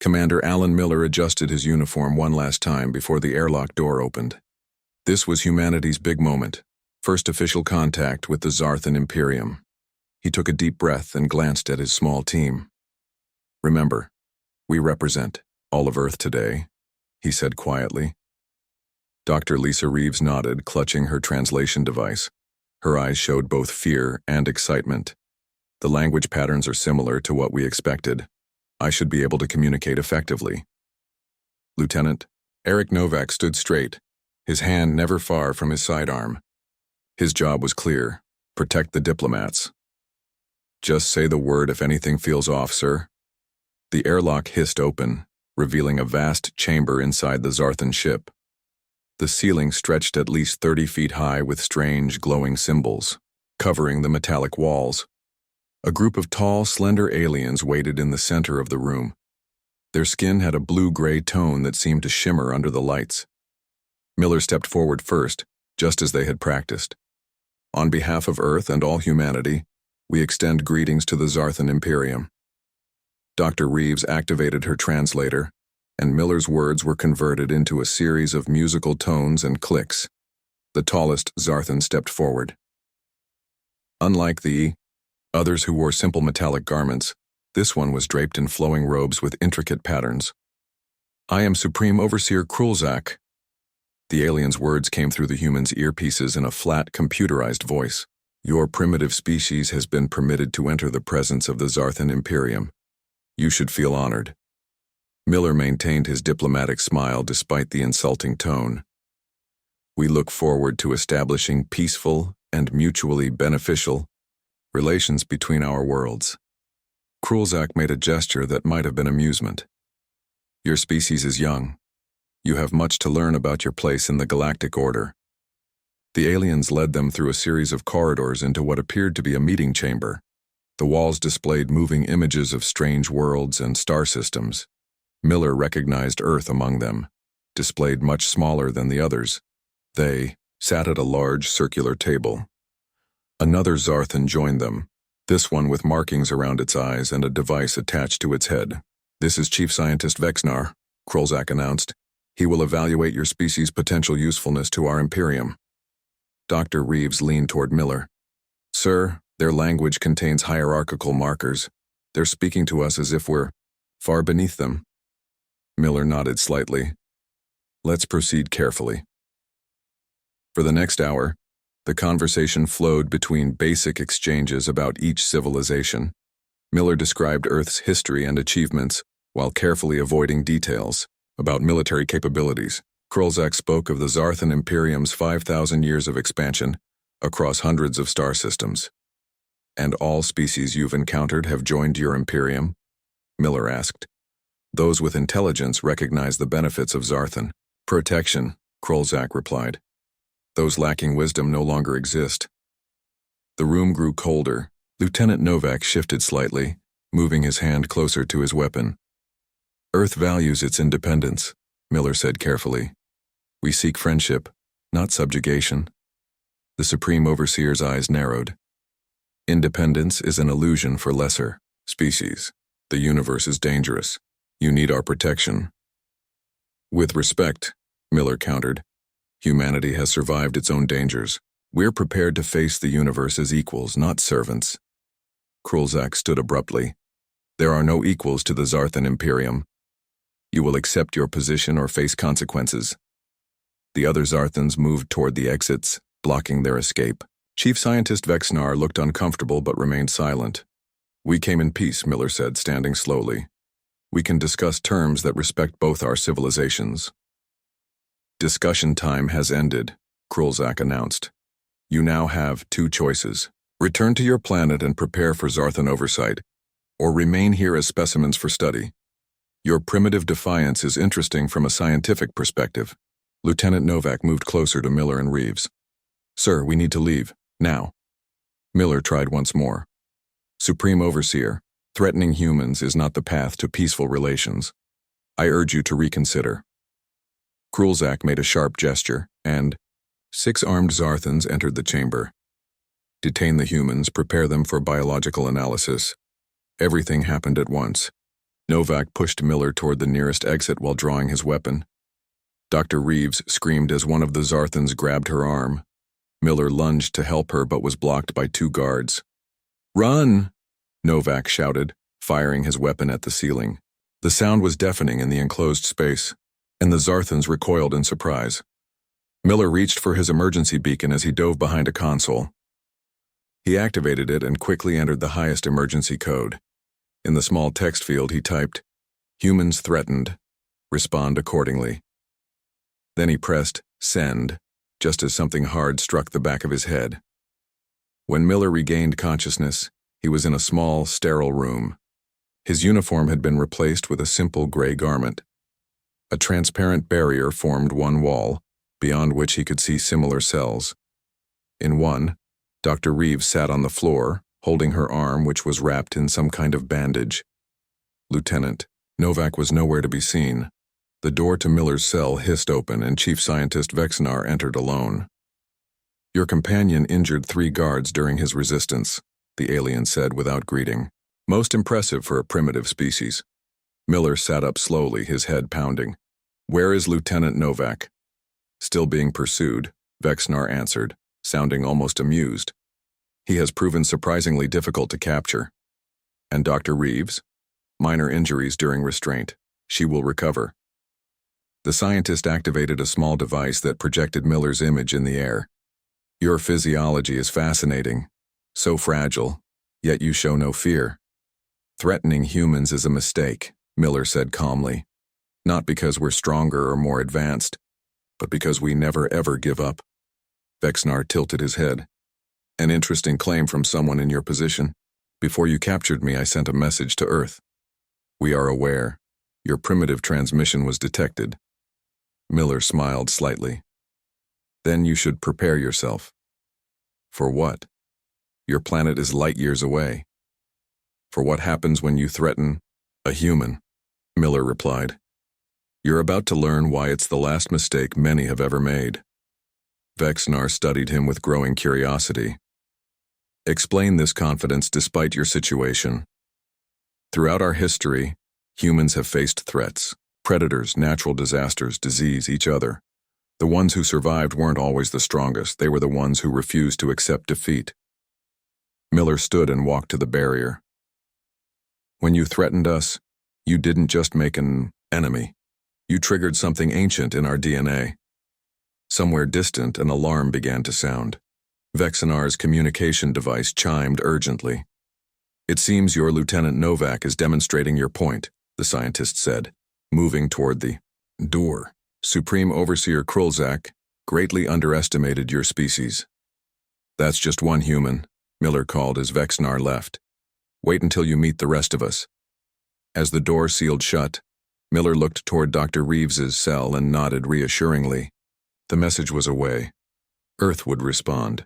Commander Alan Miller adjusted his uniform one last time before the airlock door opened. This was humanity's big moment, first official contact with the Zarthan Imperium. He took a deep breath and glanced at his small team. "Remember, we represent all of Earth today," he said quietly. Dr. Lisa Reeves nodded, clutching her translation device. Her eyes showed both fear and excitement. "The language patterns are similar to what we expected. I should be able to communicate effectively." Lieutenant Eric Novak stood straight, his hand never far from his sidearm. His job was clear: protect the diplomats. "Just say the word if anything feels off, sir." The airlock hissed open, revealing a vast chamber inside the Zarthan ship. The ceiling stretched at least 30 feet high with strange, glowing symbols, covering the metallic walls. A group of tall, slender aliens waited in the center of the room. Their skin had a blue-gray tone that seemed to shimmer under the lights. Miller stepped forward first, just as they had practiced. "On behalf of Earth and all humanity, we extend greetings to the Zarthan Imperium." Dr. Reeves activated her translator, and Miller's words were converted into a series of musical tones and clicks. The tallest Zarthan stepped forward. Unlike the others who wore simple metallic garments, this one was draped in flowing robes with intricate patterns. "I am Supreme Overseer Krulzak." The alien's words came through the human's earpieces in a flat, computerized voice. "Your primitive species has been permitted to enter the presence of the Zarthan Imperium. You should feel honored." Miller maintained his diplomatic smile despite the insulting tone. "We look forward to establishing peaceful and mutually beneficial relations between our worlds." Krulzak made a gesture that might have been amusement. "Your species is young. You have much to learn about your place in the galactic order." The aliens led them through a series of corridors into what appeared to be a meeting chamber. The walls displayed moving images of strange worlds and star systems. Miller recognized Earth among them, displayed much smaller than the others. They sat at a large circular table. Another Zarthan joined them, this one with markings around its eyes and a device attached to its head. "This is Chief Scientist Vexnar," Krulzak announced. "He will evaluate your species' potential usefulness to our Imperium." Dr. Reeves leaned toward Miller. "Sir, their language contains hierarchical markers. They're speaking to us as if we're far beneath them." Miller nodded slightly. "Let's proceed carefully." For the next hour, the conversation flowed between basic exchanges about each civilization. Miller described Earth's history and achievements, while carefully avoiding details about military capabilities. Krulzak spoke of the Zarthan Imperium's 5,000 years of expansion across hundreds of star systems. "And all species you've encountered have joined your Imperium?" Miller asked. "Those with intelligence recognize the benefits of Zarthan protection," Krulzak replied. "Those lacking wisdom no longer exist." The room grew colder. Lieutenant Novak shifted slightly, moving his hand closer to his weapon. "Earth values its independence," Miller said carefully. "We seek friendship, not subjugation." The Supreme Overseer's eyes narrowed. "Independence is an illusion for lesser species. The universe is dangerous. You need our protection." "With respect," Miller countered, "humanity has survived its own dangers. We're prepared to face the universe as equals, not servants." Krulzak stood abruptly. "There are no equals to the Zarthan Imperium. You will accept your position or face consequences." The other Zarthans moved toward the exits, blocking their escape. Chief Scientist Vexnar looked uncomfortable but remained silent. "We came in peace," Miller said, standing slowly. "We can discuss terms that respect both our civilizations." "Discussion time has ended," Krulzak announced. "You now have two choices. Return to your planet and prepare for Zarthan oversight, or remain here as specimens for study. Your primitive defiance is interesting from a scientific perspective." Lieutenant Novak moved closer to Miller and Reeves. "Sir, we need to leave, now." Miller tried once more. "Supreme Overseer, threatening humans is not the path to peaceful relations. I urge you to reconsider." Krulzak made a sharp gesture, and 6 armed Zarthans entered the chamber. "Detain the humans, prepare them for biological analysis." Everything happened at once. Novak pushed Miller toward the nearest exit while drawing his weapon. Dr. Reeves screamed as one of the Zarthans grabbed her arm. Miller lunged to help her but was blocked by 2 guards. "Run!" Novak shouted, firing his weapon at the ceiling. The sound was deafening in the enclosed space, and the Zarthans recoiled in surprise. Miller reached for his emergency beacon as he dove behind a console. He activated it and quickly entered the highest emergency code. In the small text field he typed, "Humans threatened. Respond accordingly." Then he pressed send, just as something hard struck the back of his head. When Miller regained consciousness, he was in a small, sterile room. His uniform had been replaced with a simple gray garment. A transparent barrier formed one wall, beyond which he could see similar cells. In one, Dr. Reeves sat on the floor, holding her arm, which was wrapped in some kind of bandage. Lieutenant Novak was nowhere to be seen. The door to Miller's cell hissed open, and Chief Scientist Vexnar entered alone. "Your companion injured 3 guards during his resistance," the alien said without greeting. "Most impressive for a primitive species." Miller sat up slowly, his head pounding. "Where is Lieutenant Novak?" "Still being pursued," Vexnar answered, sounding almost amused. "He has proven surprisingly difficult to capture." "And Dr. Reeves?" "Minor injuries during restraint. She will recover." The scientist activated a small device that projected Miller's image in the air. "Your physiology is fascinating. So fragile, yet you show no fear." "Threatening humans is a mistake," Miller said calmly. "Not because we're stronger or more advanced, but because we never ever give up." Vexnar tilted his head. "An interesting claim from someone in your position. Before you captured me, I sent a message to Earth. We are aware. Your primitive transmission was detected." Miller smiled slightly. "Then you should prepare yourself." "For what?" "Your planet is light years away." "For what happens when you threaten a human," Miller replied. "You're about to learn why it's the last mistake many have ever made." Vexnar studied him with growing curiosity. "Explain this confidence despite your situation." "Throughout our history, humans have faced threats. Predators, natural disasters, disease, each other. The ones who survived weren't always the strongest. They were the ones who refused to accept defeat." Miller stood and walked to the barrier. "When you threatened us, you didn't just make an enemy. You triggered something ancient in our DNA." Somewhere distant, an alarm began to sound. Vexnar's communication device chimed urgently. "It seems your Lieutenant Novak is demonstrating your point," the scientist said, moving toward the door. "Supreme Overseer Krulzak greatly underestimated your species." "That's just one human," Miller called as Vexnar left. "Wait until you meet the rest of us." As the door sealed shut, Miller looked toward Dr. Reeves's cell and nodded reassuringly. The message was away. Earth would respond.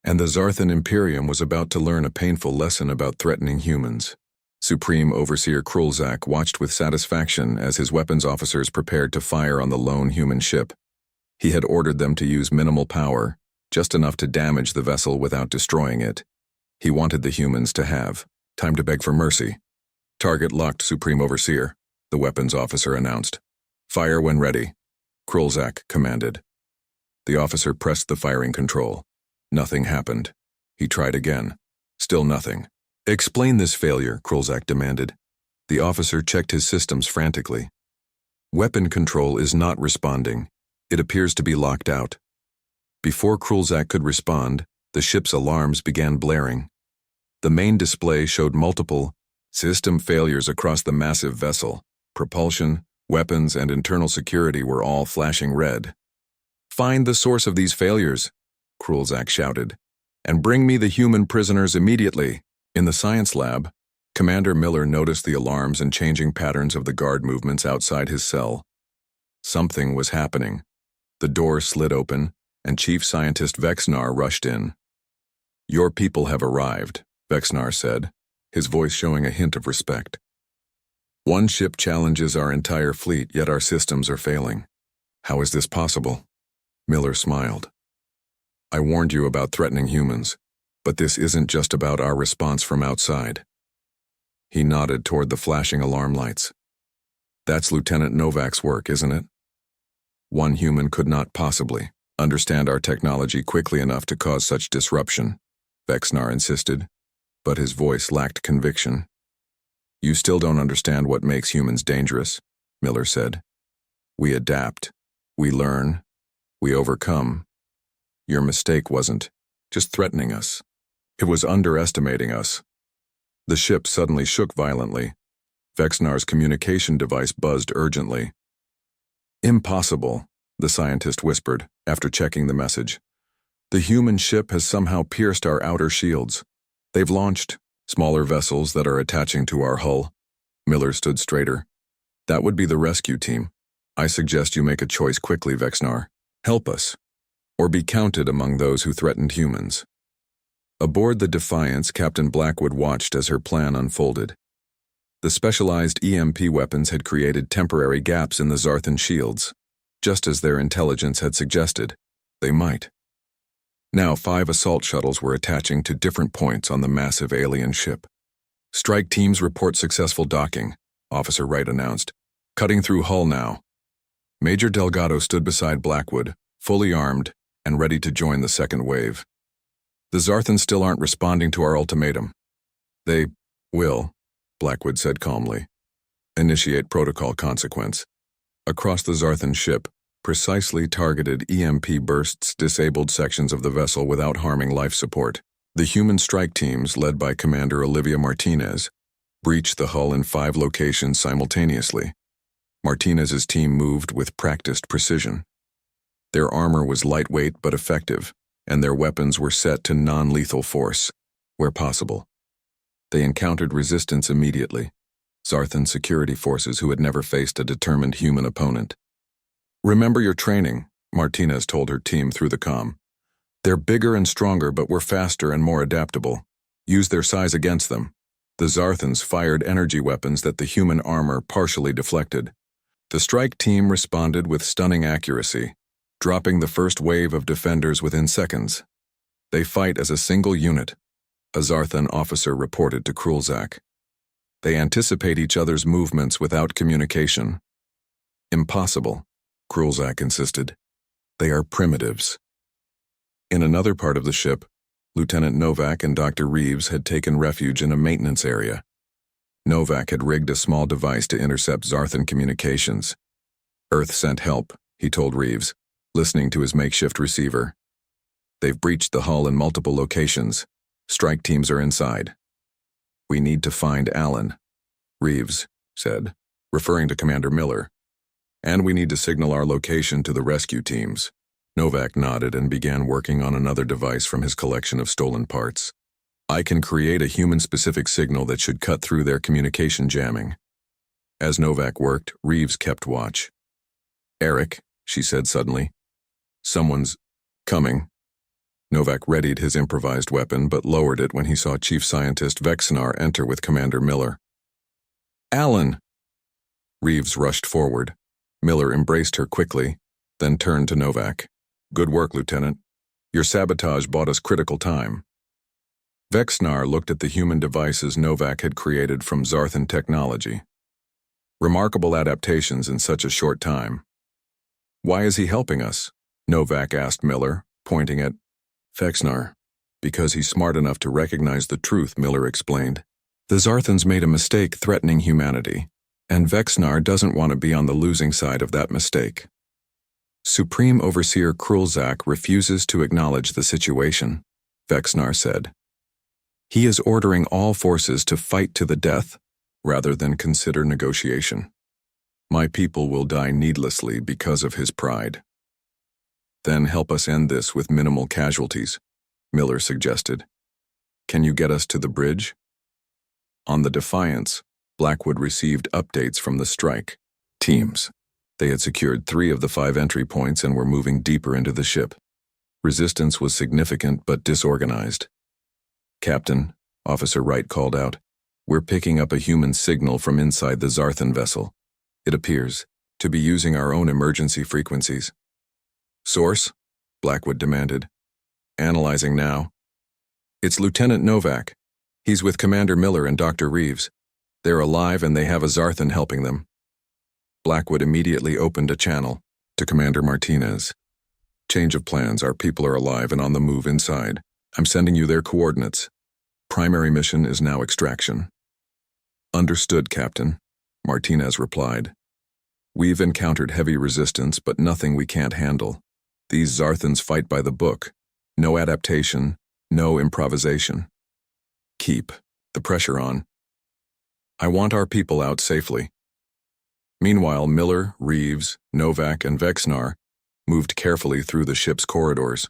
And the Zarthan Imperium was about to learn a painful lesson about threatening humans. Supreme Overseer Krulzak watched with satisfaction as his weapons officers prepared to fire on the lone human ship. He had ordered them to use minimal power, just enough to damage the vessel without destroying it. He wanted the humans to have time to beg for mercy. "Target locked, Supreme Overseer," the weapons officer announced. "Fire when ready," Krulzak commanded. The officer pressed the firing control. Nothing happened. He tried again. Still nothing. "Explain this failure," Krulzak demanded. The officer checked his systems frantically. "Weapon control is not responding. It appears to be locked out." Before Krulzak could respond, the ship's alarms began blaring. The main display showed multiple system failures across the massive vessel. Propulsion, weapons, and internal security were all flashing red. "Find the source of these failures," Krulzak shouted, "and bring me the human prisoners immediately." In the science lab, Commander Miller noticed the alarms and changing patterns of the guard movements outside his cell. Something was happening. The door slid open, and Chief Scientist Vexnar rushed in. "Your people have arrived," Vexnar said, his voice showing a hint of respect. "One ship challenges our entire fleet, yet our systems are failing. How is this possible?" Miller smiled. "I warned you about threatening humans, but this isn't just about our response from outside." He nodded toward the flashing alarm lights. That's Lieutenant Novak's work, isn't it? One human could not possibly understand our technology quickly enough to cause such disruption, Vexnar insisted, but his voice lacked conviction. You still don't understand what makes humans dangerous, Miller said. We adapt, we learn, we overcome. Your mistake wasn't just threatening us. It was underestimating us. The ship suddenly shook violently. Vexnar's communication device buzzed urgently. Impossible, the scientist whispered, after checking the message. The human ship has somehow pierced our outer shields. They've launched smaller vessels that are attaching to our hull. Miller stood straighter. That would be the rescue team. I suggest you make a choice quickly, Vexnar. Help us, or be counted among those who threatened humans. Aboard the Defiance, Captain Blackwood watched as her plan unfolded. The specialized EMP weapons had created temporary gaps in the Zarthan shields, just as their intelligence had suggested. They might. Now 5 assault shuttles were attaching to different points on the massive alien ship. Strike teams report successful docking, Officer Wright announced. Cutting through hull now. Major Delgado stood beside Blackwood, fully armed and ready to join the second wave. The Zarthans still aren't responding to our ultimatum. They will, Blackwood said calmly. Initiate protocol consequence. Across the Zarthan ship, precisely targeted EMP bursts disabled sections of the vessel without harming life support. The human strike teams, led by Commander Olivia Martinez, breached the hull in 5 locations simultaneously. Martinez's team moved with practiced precision. Their armor was lightweight but effective, and their weapons were set to non-lethal force, where possible. They encountered resistance immediately, Zarthan security forces who had never faced a determined human opponent. Remember your training, Martinez told her team through the comm. They're bigger and stronger, but we're faster and more adaptable. Use their size against them. The Zarthans fired energy weapons that the human armor partially deflected. The strike team responded with stunning accuracy, dropping the first wave of defenders within seconds. They fight as a single unit, a Zarthan officer reported to Krulzak. They anticipate each other's movements without communication. Impossible, Krulzak insisted. They are primitives. In another part of the ship, Lieutenant Novak and Dr. Reeves had taken refuge in a maintenance area. Novak had rigged a small device to intercept Zarthan communications. Earth sent help, he told Reeves, listening to his makeshift receiver. They've breached the hull in multiple locations. Strike teams are inside. We need to find Alan, Reeves said, referring to Commander Miller. And we need to signal our location to the rescue teams. Novak nodded and began working on another device from his collection of stolen parts. I can create a human-specific signal that should cut through their communication jamming. As Novak worked, Reeves kept watch. Eric, she said suddenly. Someone's coming. Novak readied his improvised weapon but lowered it when he saw Chief Scientist Vexnar enter with Commander Miller. Alan! Reeves rushed forward. Miller embraced her quickly, then turned to Novak. Good work, Lieutenant. Your sabotage bought us critical time. Vexnar looked at the human devices Novak had created from Zarthan technology. Remarkable adaptations in such a short time. Why is he helping us? Novak asked Miller, pointing at Vexnar. Because he's smart enough to recognize the truth, Miller explained. The Zarthans made a mistake threatening humanity, and Vexnar doesn't want to be on the losing side of that mistake. Supreme Overseer Krulzak refuses to acknowledge the situation, Vexnar said. He is ordering all forces to fight to the death, rather than consider negotiation. My people will die needlessly because of his pride. Then help us end this with minimal casualties, Miller suggested. Can you get us to the bridge? On the Defiance, Blackwood received updates from the strike teams. They had secured 3 of the 5 entry points and were moving deeper into the ship. Resistance was significant but disorganized. Captain, Officer Wright called out, we're picking up a human signal from inside the Zarthan vessel. It appears to be using our own emergency frequencies. Source? Blackwood demanded. Analyzing now. It's Lieutenant Novak. He's with Commander Miller and Dr. Reeves. They're alive and they have a Zarthan helping them. Blackwood immediately opened a channel to Commander Martinez. Change of plans, our people are alive and on the move inside. I'm sending you their coordinates. Primary mission is now extraction. Understood, Captain, Martinez replied. We've encountered heavy resistance, but nothing we can't handle. These Zarthans fight by the book. No adaptation, no improvisation. Keep the pressure on. I want our people out safely. Meanwhile, Miller, Reeves, Novak, and Vexnar moved carefully through the ship's corridors.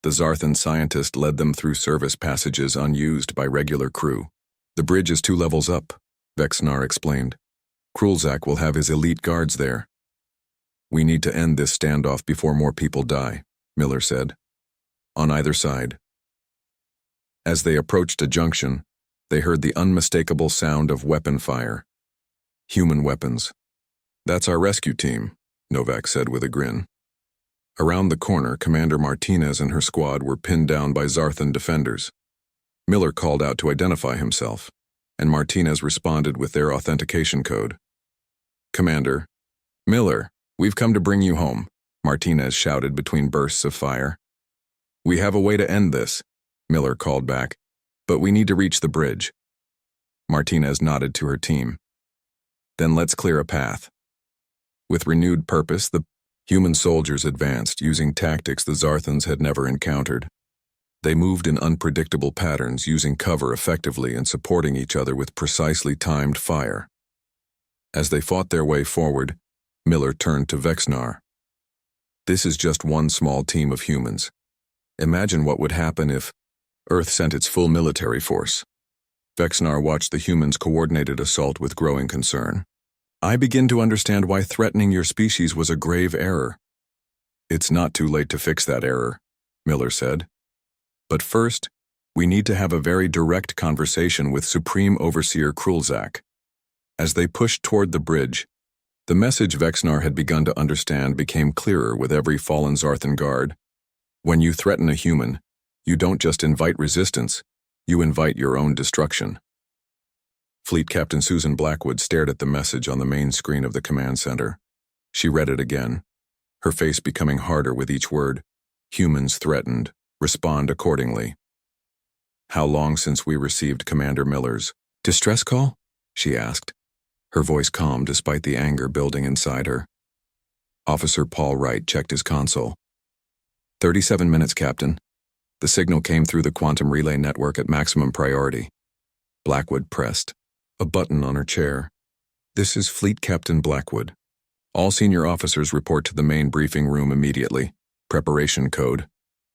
The Zarthan scientist led them through service passages unused by regular crew. The bridge is 2 levels up, Vexnar explained. Krulzak will have his elite guards there. We need to end this standoff before more people die, Miller said. On either side. As they approached a junction, they heard the unmistakable sound of weapon fire. Human weapons. That's our rescue team, Novak said with a grin. Around the corner, Commander Martinez and her squad were pinned down by Zarthan defenders. Miller called out to identify himself, and Martinez responded with their authentication code. Commander, Miller, we've come to bring you home, Martinez shouted between bursts of fire. We have a way to end this, Miller called back, but we need to reach the bridge. Martinez nodded to her team. Then let's clear a path. With renewed purpose, the human soldiers advanced using tactics the Zarthans had never encountered. They moved in unpredictable patterns, using cover effectively and supporting each other with precisely timed fire. As they fought their way forward, Miller turned to Vexnar. This is just one small team of humans. Imagine what would happen if Earth sent its full military force. Vexnar watched the humans' coordinated assault with growing concern. I begin to understand why threatening your species was a grave error. It's not too late to fix that error, Miller said. But first, we need to have a very direct conversation with Supreme Overseer Krulzak. As they pushed toward the bridge, the message Vexnar had begun to understand became clearer with every fallen Zarthan guard. When you threaten a human, you don't just invite resistance, you invite your own destruction. Fleet Captain Susan Blackwood stared at the message on the main screen of the command center. She read it again, her face becoming harder with each word. Humans threatened. Respond accordingly. How long since we received Commander Miller's distress call? She asked, her voice calm despite the anger building inside her. Officer Paul Wright checked his console. 37 minutes, Captain. The signal came through the quantum relay network at maximum priority. Blackwood pressed a button on her chair. This is Fleet Captain Blackwood. All senior officers report to the main briefing room immediately. Preparation code.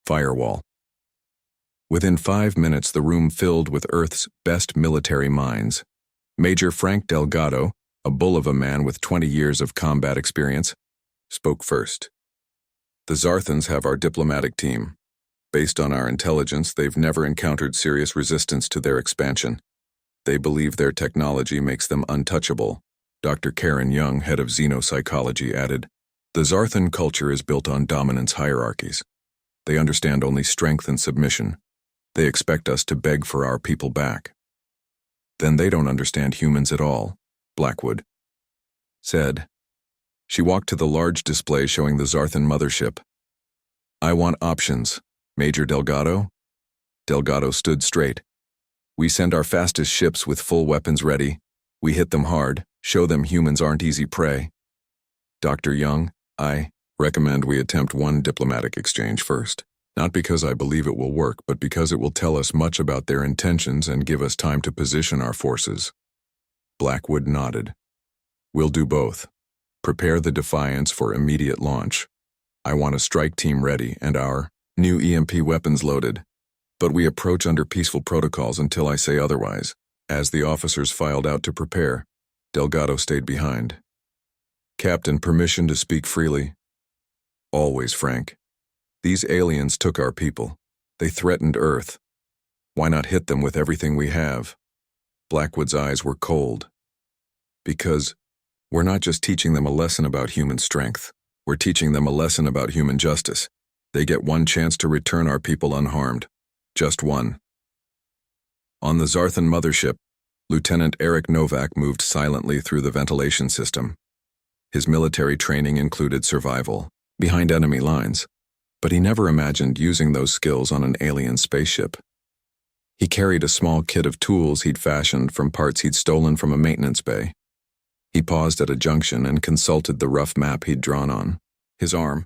Firewall. Within 5 minutes, the room filled with Earth's best military minds. Major Frank Delgado, a bull of a man with 20 years of combat experience, spoke first. The Zarthans have our diplomatic team. Based on our intelligence, they've never encountered serious resistance to their expansion. They believe their technology makes them untouchable. Dr. Karen Young, head of xenopsychology, added, The Zarthan culture is built on dominance hierarchies. They understand only strength and submission. They expect us to beg for our people back. Then they don't understand humans at all, Blackwood said. She walked to the large display showing the Zarthan mothership. I want options, Major Delgado. Delgado stood straight. We send our fastest ships with full weapons ready. We hit them hard, show them humans aren't easy prey. Dr. Young, I recommend we attempt one diplomatic exchange first. Not because I believe it will work, but because it will tell us much about their intentions and give us time to position our forces. Blackwood nodded. We'll do both. Prepare the Defiance for immediate launch. I want a strike team ready and our new EMP weapons loaded. But we approach under peaceful protocols until I say otherwise. As the officers filed out to prepare, Delgado stayed behind. Captain, permission to speak freely? Always, Frank. These aliens took our people. They threatened Earth. Why not hit them with everything we have? Blackwood's eyes were cold. Because we're not just teaching them a lesson about human strength. We're teaching them a lesson about human justice. They get one chance to return our people unharmed. Just one. On the Zarthan mothership, Lieutenant Eric Novak moved silently through the ventilation system. His military training included survival, behind enemy lines, but he never imagined using those skills on an alien spaceship. He carried a small kit of tools he'd fashioned from parts he'd stolen from a maintenance bay. He paused at a junction and consulted the rough map he'd drawn on his arm.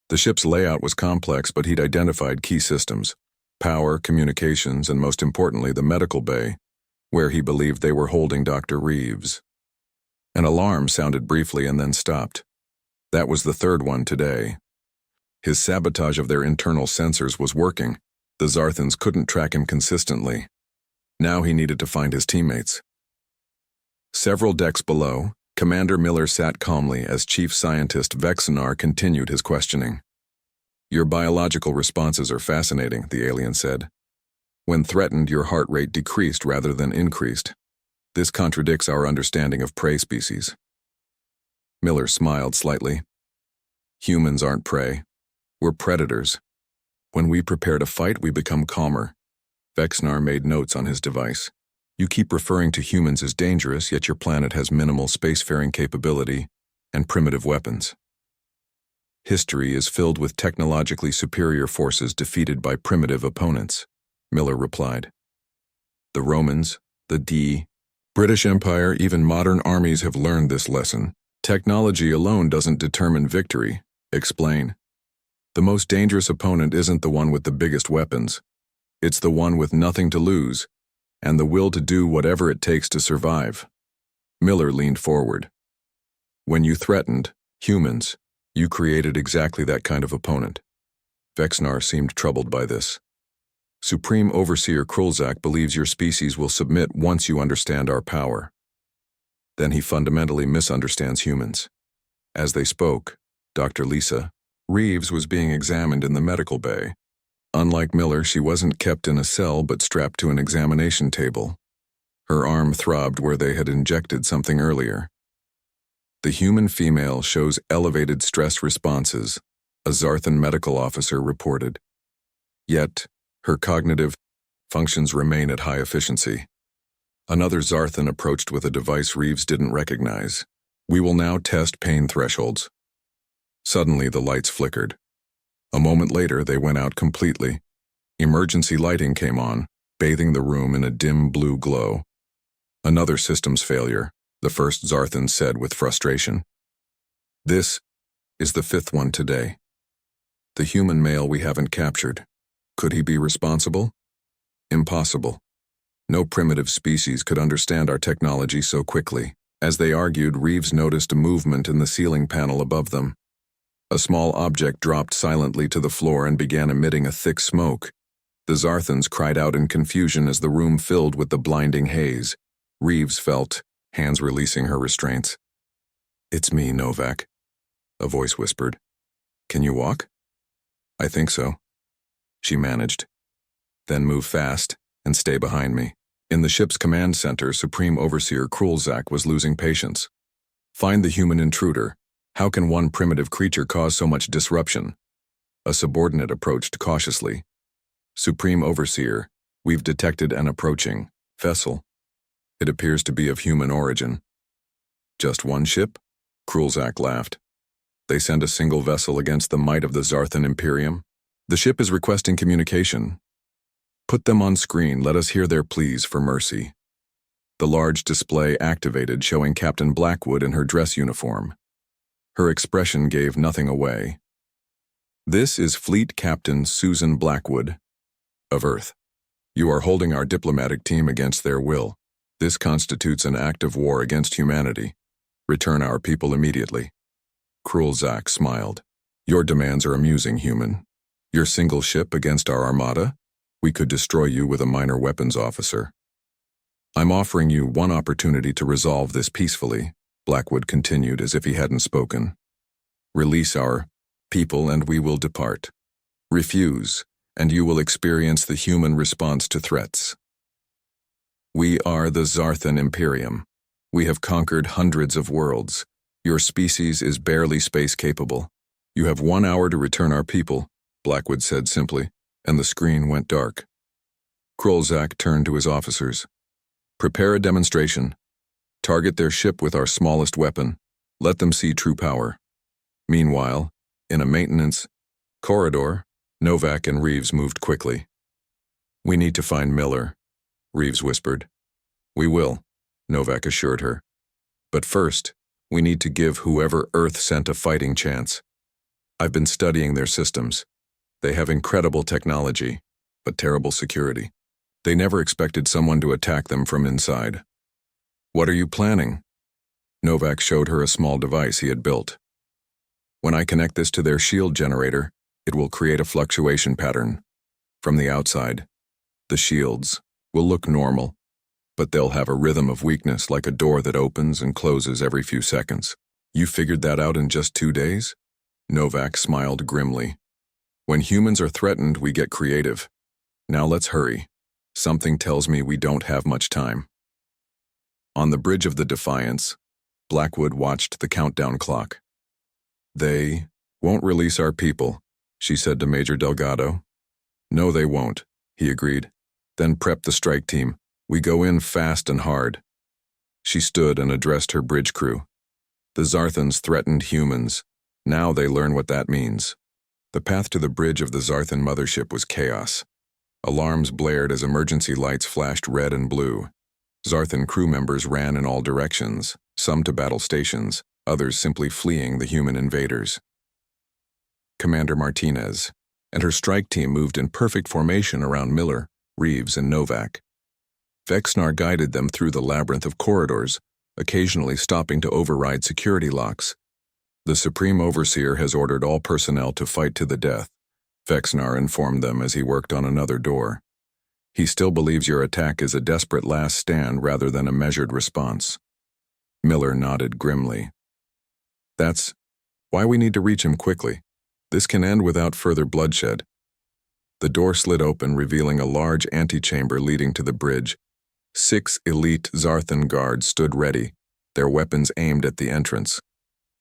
The ship's layout was complex, but he'd identified key systems: power, communications, and most importantly, the medical bay, where he believed they were holding Dr. Reeves. An alarm sounded briefly and then stopped. That was the third one today. His sabotage of their internal sensors was working. The Zarthans couldn't track him consistently. Now he needed to find his teammates. Several decks below, Commander Miller sat calmly as Chief Scientist Vexenar continued his questioning. "Your biological responses are fascinating," the alien said. "When threatened, your heart rate decreased rather than increased. This contradicts our understanding of prey species." Miller smiled slightly. "Humans aren't prey. We're predators. When we prepare to fight, we become calmer." Vexenar made notes on his device. "You keep referring to humans as dangerous, yet your planet has minimal spacefaring capability and primitive weapons. History is filled with technologically superior forces defeated by primitive opponents," Miller replied. "The Romans, the British Empire, even modern armies have learned this lesson. Technology alone doesn't determine victory. Explain." "The most dangerous opponent isn't the one with the biggest weapons. It's the one with nothing to lose, and the will to do whatever it takes to survive." Miller leaned forward. "When you threatened humans, you created exactly that kind of opponent." Vexenar seemed troubled by this. "Supreme Overseer Krulzak believes your species will submit once you understand our power. Then he fundamentally misunderstands humans." As they spoke, Dr. Lisa Reeves was being examined in the medical bay. Unlike Miller, she wasn't kept in a cell but strapped to an examination table. Her arm throbbed where they had injected something earlier. "The human female shows elevated stress responses," a Zarthan medical officer reported. "Yet, her cognitive functions remain at high efficiency." Another Zarthan approached with a device Reeves didn't recognize. "We will now test pain thresholds." Suddenly, the lights flickered. A moment later, they went out completely. Emergency lighting came on, bathing the room in a dim blue glow. "Another systems failure," the first Zarthan said with frustration. "This is the fifth one today. The human male we haven't captured. Could he be responsible? Impossible. No primitive species could understand our technology so quickly." As they argued, Reeves noticed a movement in the ceiling panel above them. A small object dropped silently to the floor and began emitting a thick smoke. The Zarthans cried out in confusion as the room filled with the blinding haze. Reeves felt, hands releasing her restraints. "It's me, Novak," a voice whispered. "Can you walk?" "I think so." She managed. "Then move fast and stay behind me." In the ship's command center, Supreme Overseer Krulzak was losing patience. "Find the human intruder. How can one primitive creature cause so much disruption?" A subordinate approached cautiously. "Supreme Overseer, we've detected an approaching vessel. It appears to be of human origin." "Just one ship?" Krulzak laughed. "They send a single vessel against the might of the Zarthan Imperium? The ship is requesting communication. Put them on screen, let us hear their pleas for mercy." The large display activated, showing Captain Blackwood in her dress uniform. Her expression gave nothing away. "This is Fleet Captain Susan Blackwood of Earth. You are holding our diplomatic team against their will. This constitutes an act of war against humanity. Return our people immediately." Krulzak smiled. "Your demands are amusing, human. Your single ship against our armada? We could destroy you with a minor weapons officer." "I'm offering you one opportunity to resolve this peacefully," Blackwood continued as if he hadn't spoken. "Release our people and we will depart. Refuse, and you will experience the human response to threats. We are the Zarthan Imperium. We have conquered hundreds of worlds. Your species is barely space-capable. You have 1 hour to return our people," Blackwood said simply, and the screen went dark. Krulzak turned to his officers. Prepare a demonstration. Target their ship with our smallest weapon. Let them see true power. Meanwhile, in a maintenance corridor, Novak and Reeves moved quickly. We need to find Miller, Reeves whispered. We will, Novak assured her. But first, we need to give whoever Earth sent a fighting chance. I've been studying their systems. They have incredible technology, but terrible security. They never expected someone to attack them from inside. What are you planning? Novak showed her a small device he had built. When I connect this to their shield generator, it will create a fluctuation pattern. From the outside, the shields will look normal, but they'll have a rhythm of weakness like a door that opens and closes every few seconds. You figured that out in just 2 days? Novak smiled grimly. When humans are threatened, we get creative. Now let's hurry. Something tells me we don't have much time. On the bridge of the Defiance, Blackwood watched the countdown clock. They won't release our people, she said to Major Delgado. No, they won't, he agreed. Then prep the strike team. We go in fast and hard. She stood and addressed her bridge crew. The Zarthans threatened humans. Now they learn what that means. The path to the bridge of the Zarthan mothership was chaos. Alarms blared as emergency lights flashed red and blue. Zarthan crew members ran in all directions, some to battle stations, others simply fleeing the human invaders. Commander Martinez and her strike team moved in perfect formation around Miller, Reeves, and Novak. Vexnar guided them through the labyrinth of corridors, occasionally stopping to override security locks. The Supreme Overseer has ordered all personnel to fight to the death, Vexnar informed them as he worked on another door. He still believes your attack is a desperate last stand rather than a measured response. Miller nodded grimly. That's why we need to reach him quickly. This can end without further bloodshed. The door slid open, revealing a large antechamber leading to the bridge. 6 elite Zarthan guards stood ready, their weapons aimed at the entrance.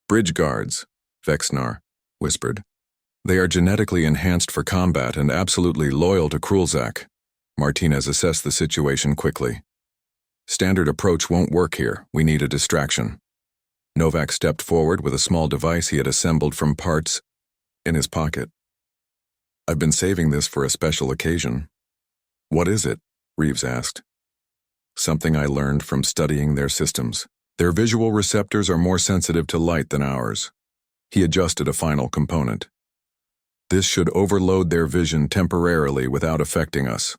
Bridge guards, Vexnar whispered. They are genetically enhanced for combat and absolutely loyal to Krulzak. Martinez assessed the situation quickly. Standard approach won't work here. We need a distraction. Novak stepped forward with a small device he had assembled from parts in his pocket. I've been saving this for a special occasion. What is it? Reeves asked. Something I learned from studying their systems. Their visual receptors are more sensitive to light than ours. He adjusted a final component. This should overload their vision temporarily without affecting us.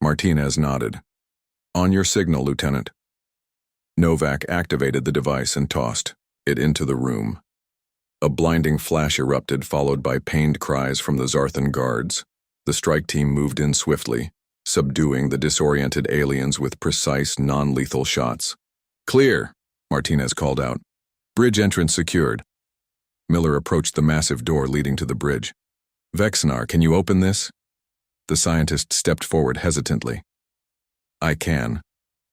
Martinez nodded. On your signal, Lieutenant. Novak activated the device and tossed it into the room. A blinding flash erupted, followed by pained cries from the Zarthan guards. The strike team moved in swiftly, subduing the disoriented aliens with precise, non-lethal shots. Clear, Martinez called out. Bridge entrance secured. Miller approached the massive door leading to the bridge. Vexnar, can you open this? The scientist stepped forward hesitantly. I can,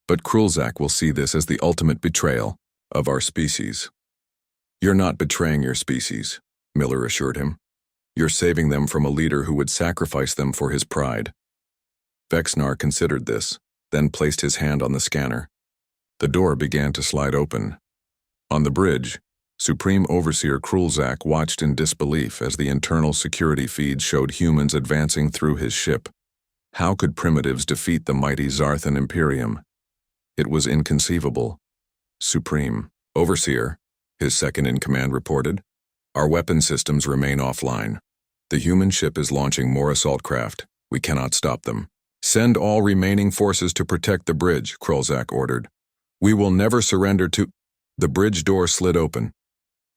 but Krulzak will see this as the ultimate betrayal of our species. You're not betraying your species, Miller assured him. You're saving them from a leader who would sacrifice them for his pride. Vexnar considered this, then placed his hand on the scanner. The door began to slide open. On the bridge, Supreme Overseer Krulzak watched in disbelief as the internal security feeds showed humans advancing through his ship. How could primitives defeat the mighty Zarthan Imperium? It was inconceivable. Supreme Overseer, his second-in-command reported, our weapon systems remain offline. The human ship is launching more assault craft. We cannot stop them. Send all remaining forces to protect the bridge, Krulzak ordered. We will never surrender to... The bridge door slid open.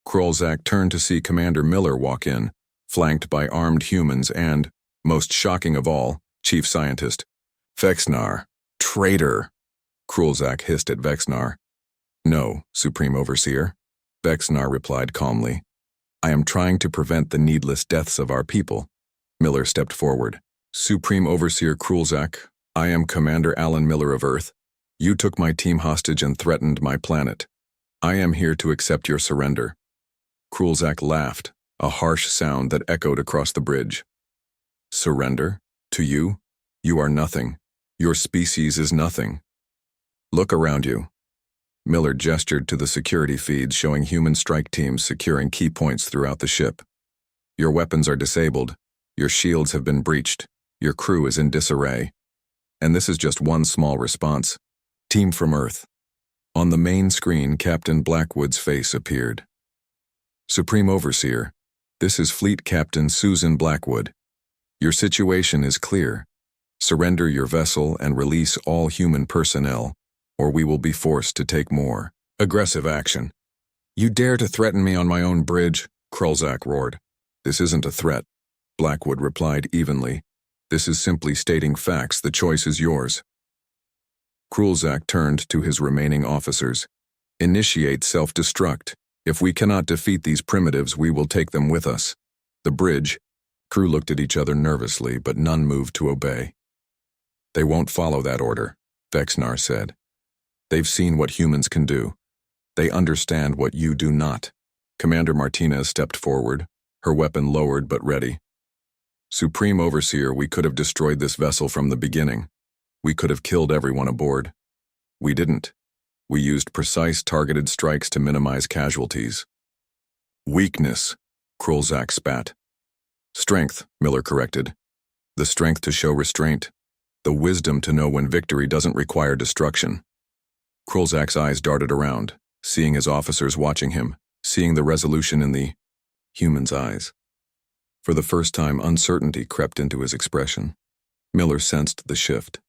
Krulzak turned to see Commander Miller walk in, flanked by armed humans and, most shocking of all, Chief Scientist. Vexnar, traitor, Krulzak hissed at Vexnar. No, Supreme Overseer, Vexnar replied calmly. I am trying to prevent the needless deaths of our people. Miller stepped forward. Supreme Overseer Krulzak, I am Commander Alan Miller of Earth. You took my team hostage and threatened my planet. I am here to accept your surrender. Krulzak laughed, a harsh sound that echoed across the bridge. Surrender? To you? You are nothing. Your species is nothing. Look around you. Miller gestured to the security feeds showing human strike teams securing key points throughout the ship. Your weapons are disabled, your shields have been breached, your crew is in disarray. And this is just one small response. Team from Earth. On the main screen, Captain Blackwood's face appeared. Supreme Overseer, this is Fleet Captain Susan Blackwood. Your situation is clear. Surrender your vessel and release all human personnel, or we will be forced to take more aggressive action. You dare to threaten me on my own bridge? Krulzak roared. This isn't a threat, Blackwood replied evenly. This is simply stating facts. The choice is yours. Krulzak turned to his remaining officers. Initiate self-destruct. If we cannot defeat these primitives, we will take them with us. The bridge. Crew looked at each other nervously, but none moved to obey. They won't follow that order, Vexnar said. They've seen what humans can do. They understand what you do not. Commander Martinez stepped forward, her weapon lowered but ready. Supreme Overseer, we could have destroyed this vessel from the beginning. We could have killed everyone aboard. We didn't. We used precise targeted strikes to minimize casualties. Weakness, Krulzak spat. Strength, Miller corrected. The strength to show restraint. The wisdom to know when victory doesn't require destruction. Krulzak's eyes darted around, seeing his officers watching him, seeing the resolution in the human's eyes. For the first time, uncertainty crept into his expression. Miller sensed the shift.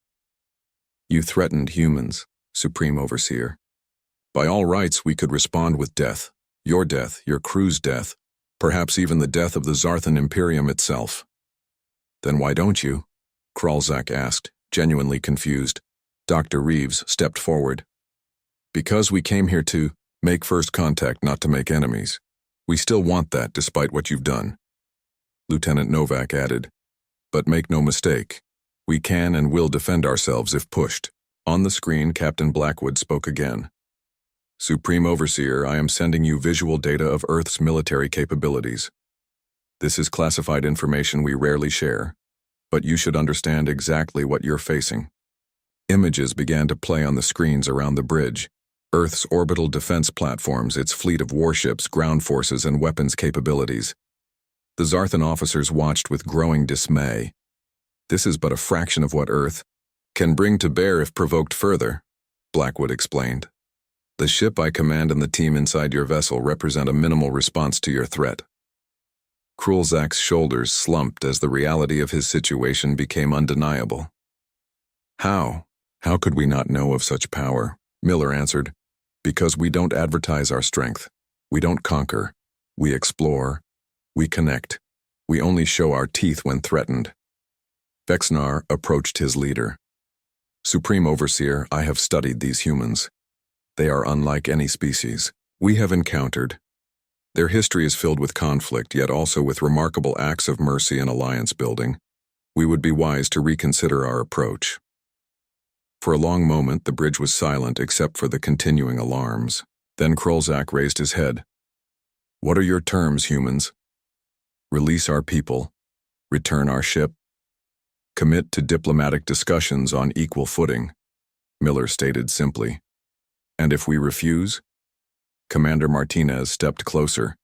You threatened humans, Supreme Overseer. By all rights, we could respond with death, your crew's death, perhaps even the death of the Zarthan Imperium itself. Then why don't you? Krulzak asked, genuinely confused. Dr. Reeves stepped forward. Because we came here to make first contact, not to make enemies. We still want that despite what you've done. Lieutenant Novak added. But make no mistake, we can and will defend ourselves if pushed. On the screen, Captain Blackwood spoke again. Supreme Overseer, I am sending you visual data of Earth's military capabilities. This is classified information we rarely share, but you should understand exactly what you're facing. Images began to play on the screens around the bridge. Earth's orbital defense platforms, its fleet of warships, ground forces, and weapons capabilities. The Zarthan officers watched with growing dismay. This is but a fraction of what Earth can bring to bear if provoked further, Blackwood explained. The ship I command and the team inside your vessel represent a minimal response to your threat. Krulzak's shoulders slumped as the reality of his situation became undeniable. How? How could we not know of such power? Miller answered. Because we don't advertise our strength. We don't conquer. We explore. We connect. We only show our teeth when threatened. Vexnar approached his leader. Supreme Overseer, I have studied these humans. They are unlike any species we have encountered. Their history is filled with conflict, yet also with remarkable acts of mercy and alliance building. We would be wise to reconsider our approach. For a long moment, the bridge was silent except for the continuing alarms. Then Krulzak raised his head. What are your terms, humans? Release our people. Return our ship. Commit to diplomatic discussions on equal footing, Miller stated simply. And if we refuse? Commander Martinez stepped closer.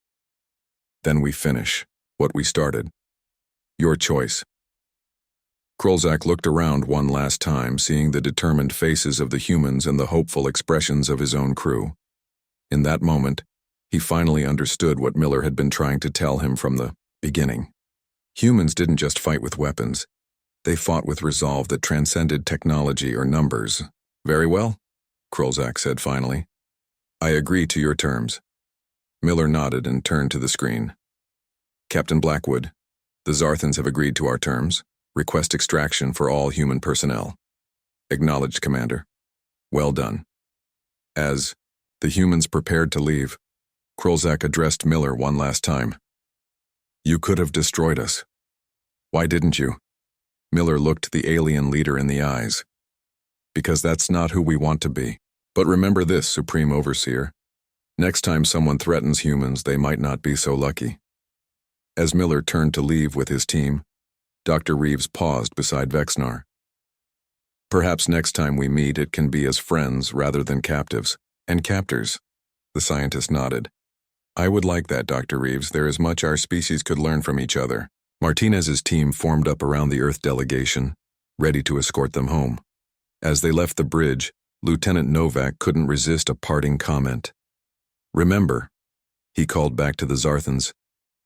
Then we finish what we started. Your choice. Krulzak looked around one last time, seeing the determined faces of the humans and the hopeful expressions of his own crew. In that moment, he finally understood what Miller had been trying to tell him from the beginning. Humans didn't just fight with weapons. They fought with resolve that transcended technology or numbers. Very well, Krulzak said finally. I agree to your terms. Miller nodded and turned to the screen. Captain Blackwood, the Zarthans have agreed to our terms. Request extraction for all human personnel. Acknowledged, Commander. Well done. As the humans prepared to leave, Krulzak addressed Miller one last time. You could have destroyed us. Why didn't you? Miller looked the alien leader in the eyes. Because that's not who we want to be. But remember this, Supreme Overseer. Next time someone threatens humans, they might not be so lucky. As Miller turned to leave with his team, Dr. Reeves paused beside Vexnar. Perhaps next time we meet it can be as friends rather than captives and captors. The scientist nodded. I would like that, Dr. Reeves. There is much our species could learn from each other. Martinez's team formed up around the Earth delegation, ready to escort them home. As they left the bridge, Lieutenant Novak couldn't resist a parting comment. Remember, he called back to the Zarthans,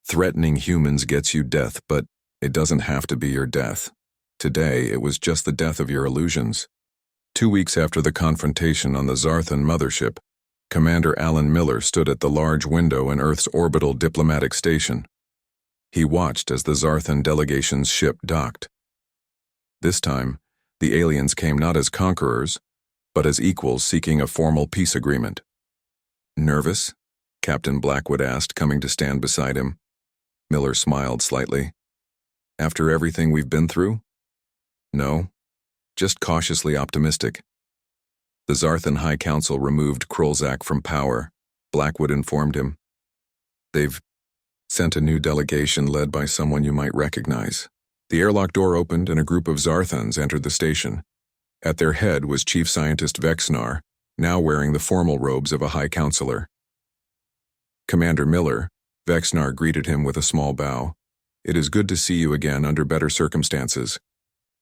threatening humans gets you death, but it doesn't have to be your death. Today, it was just the death of your illusions. 2 weeks after the confrontation on the Zarthan mothership, Commander Alan Miller stood at the large window in Earth's orbital diplomatic station. He watched as the Zarthan delegation's ship docked. This time, the aliens came not as conquerors, but as equals seeking a formal peace agreement. Nervous? Captain Blackwood asked, coming to stand beside him. Miller smiled slightly. After everything we've been through? No, just cautiously optimistic. The Zarthan High Council removed Krolzak from power, Blackwood informed him. They've sent a new delegation led by someone you might recognize. The airlock door opened and a group of Zarthans entered the station. At their head was Chief Scientist Vexnar, now wearing the formal robes of a High Counselor. Commander Miller, Vexnar greeted him with a small bow. It is good to see you again under better circumstances.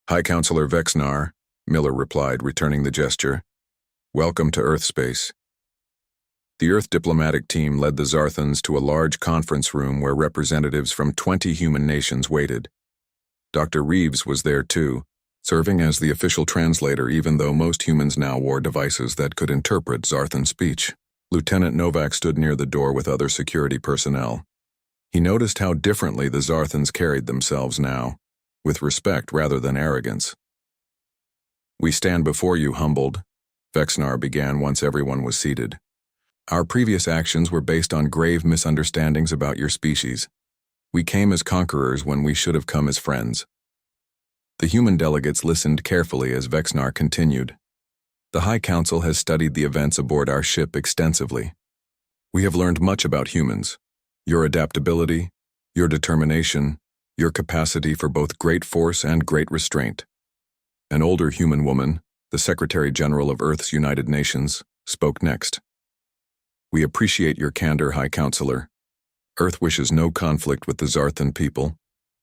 High Counselor Vexnar, Miller replied, returning the gesture. Welcome to Earth space. The Earth diplomatic team led the Zarthans to a large conference room where representatives from 20 human nations waited. Dr. Reeves was there too, serving as the official translator even though most humans now wore devices that could interpret Zarthan speech. Lieutenant Novak stood near the door with other security personnel. He noticed how differently the Zarthans carried themselves now, with respect rather than arrogance. We stand before you humbled, Vexnar began once everyone was seated. Our previous actions were based on grave misunderstandings about your species. We came as conquerors when we should have come as friends. The human delegates listened carefully as Vexnar continued. The High Council has studied the events aboard our ship extensively. We have learned much about humans, your adaptability, your determination, your capacity for both great force and great restraint. An older human woman, the Secretary General of Earth's United Nations, spoke next. We appreciate your candor, High Counselor. Earth wishes no conflict with the Zarthan people,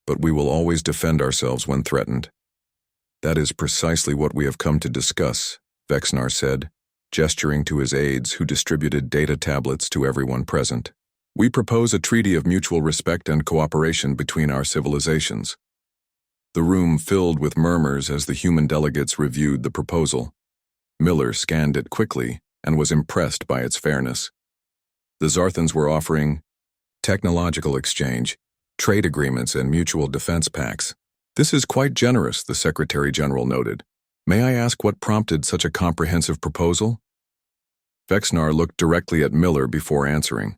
but we will always defend ourselves when threatened. That is precisely what we have come to discuss, Vexnar said, gesturing to his aides who distributed data tablets to everyone present. We propose a treaty of mutual respect and cooperation between our civilizations. The room filled with murmurs as the human delegates reviewed the proposal. Miller scanned it quickly and was impressed by its fairness. The Zarthans were offering technological exchange, trade agreements, and mutual defense pacts. This is quite generous, the Secretary General noted. May I ask what prompted such a comprehensive proposal? Vexnar looked directly at Miller before answering.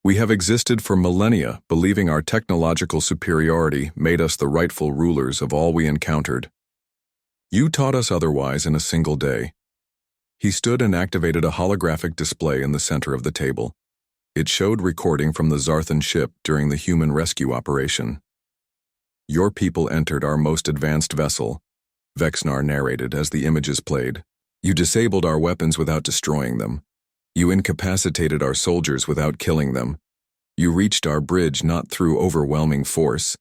We have existed for millennia, believing our technological superiority made us the rightful rulers of all we encountered. You taught us otherwise in a single day. He stood and activated a holographic display in the center of the table. It showed recording from the Zarthan ship during the human rescue operation. Your people entered our most advanced vessel, Vexnar narrated as the images played. You disabled our weapons without destroying them. You incapacitated our soldiers without killing them. You reached our bridge not through overwhelming force,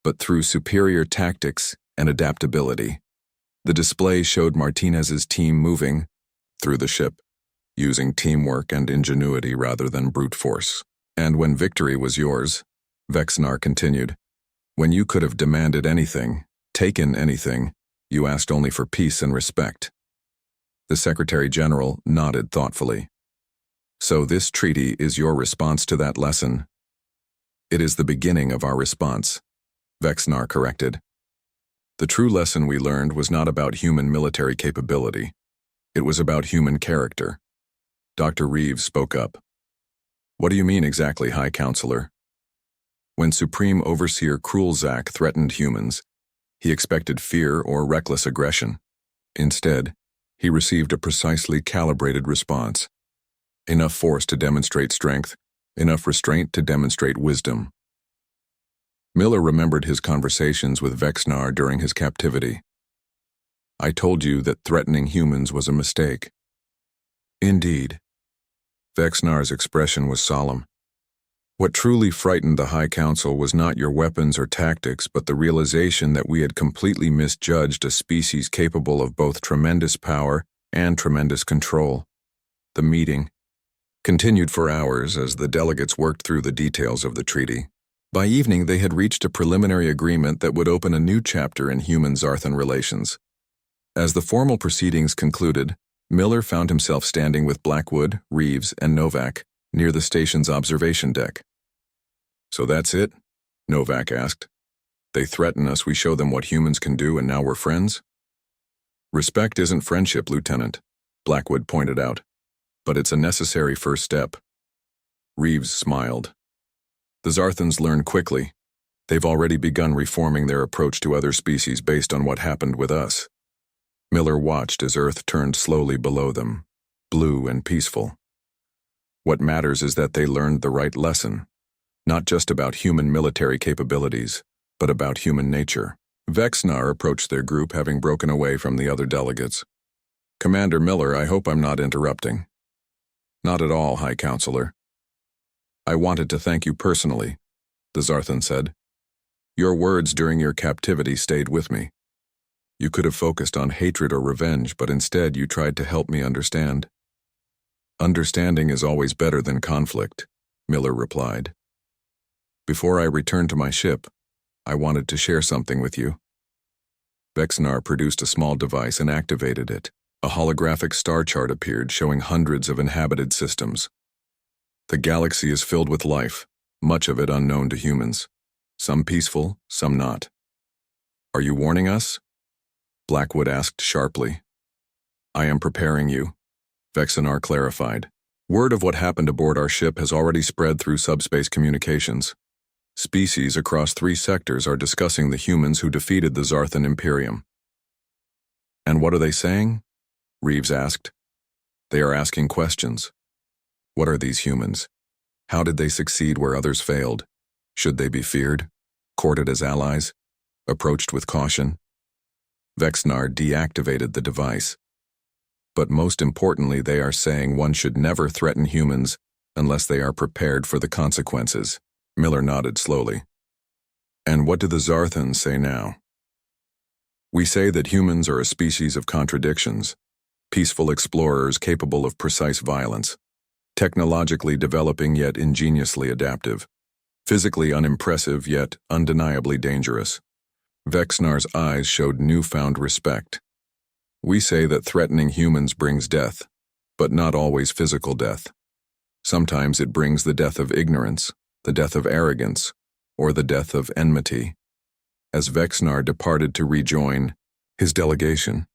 but through superior tactics and adaptability. The display showed Martinez's team moving through the ship, using teamwork and ingenuity rather than brute force. And when victory was yours, Vexnar continued, when you could have demanded anything, taken anything, you asked only for peace and respect. The Secretary General nodded thoughtfully. So this treaty is your response to that lesson? It is the beginning of our response, Vexnar corrected. The true lesson we learned was not about human military capability. It was about human character. Dr. Reeves spoke up. What do you mean exactly, High Counselor? When Supreme Overseer Krulzak threatened humans, he expected fear or reckless aggression. Instead, he received a precisely calibrated response. Enough force to demonstrate strength, enough restraint to demonstrate wisdom. Miller remembered his conversations with Vexnar during his captivity. I told you that threatening humans was a mistake. Indeed. Vexnar's expression was solemn. What truly frightened the High Council was not your weapons or tactics, but the realization that we had completely misjudged a species capable of both tremendous power and tremendous control. The meeting continued for hours as the delegates worked through the details of the treaty. By evening, they had reached a preliminary agreement that would open a new chapter in human-Zarthan relations. As the formal proceedings concluded, Miller found himself standing with Blackwood, Reeves, and Novak near the station's observation deck. "So that's it?" Novak asked. "They threaten us, we show them what humans can do, and now we're friends?" "Respect isn't friendship, Lieutenant," Blackwood pointed out, "but it's a necessary first step." Reeves smiled. "The Zarthans learn quickly. They've already begun reforming their approach to other species based on what happened with us." Miller watched as Earth turned slowly below them, blue and peaceful. "What matters is that they learned the right lesson, not just about human military capabilities, but about human nature." Vexnar approached their group, having broken away from the other delegates. "Commander Miller, I hope I'm not interrupting." "Not at all, High Counselor." "I wanted to thank you personally," the Zarthan said. "Your words during your captivity stayed with me. You could have focused on hatred or revenge, but instead you tried to help me understand." "Understanding is always better than conflict," Miller replied. "Before I returned to my ship, I wanted to share something with you." Vexnar produced a small device and activated it. A holographic star chart appeared showing hundreds of inhabited systems. "The galaxy is filled with life, much of it unknown to humans. Some peaceful, some not. Are you warning us?" Blackwood asked sharply. "I am preparing you," Vexnar clarified. "Word of what happened aboard our ship has already spread through subspace communications. Species across 3 sectors are discussing the humans who defeated the Zarthan Imperium." "And what are they saying?" Reeves asked. "They are asking questions. What are these humans? How did they succeed where others failed? Should they be feared, courted as allies, approached with caution?" Vexnar deactivated the device. "But most importantly, they are saying one should never threaten humans unless they are prepared for the consequences." Miller nodded slowly. "And what do the Zarthans say now?" "We say that humans are a species of contradictions, peaceful explorers capable of precise violence, technologically developing yet ingeniously adaptive, physically unimpressive yet undeniably dangerous." Vexnar's eyes showed newfound respect. "We say that threatening humans brings death, but not always physical death. Sometimes it brings the death of ignorance, the death of arrogance, or the death of enmity." As Vexnar departed to rejoin his delegation,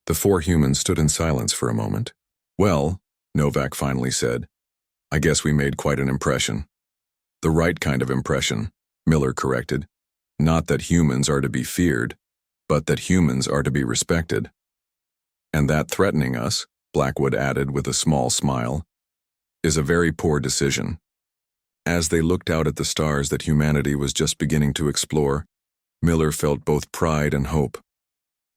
the 4 humans stood in silence for a moment. "Well," Novak finally said, "I guess we made quite an impression." "The right kind of impression," Miller corrected. "Not that humans are to be feared, but that humans are to be respected." "And that threatening us," Blackwood added with a small smile, "is a very poor decision." As they looked out at the stars that humanity was just beginning to explore, Miller felt both pride and hope.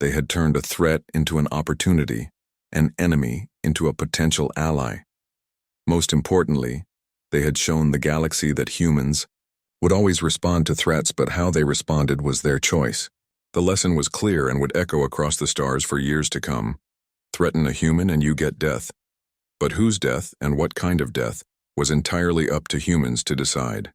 They had turned a threat into an opportunity, an enemy into a potential ally. Most importantly, they had shown the galaxy that humans would always respond to threats, but how they responded was their choice. The lesson was clear and would echo across the stars for years to come. Threaten a human and you get death. But whose death and what kind of death was entirely up to humans to decide.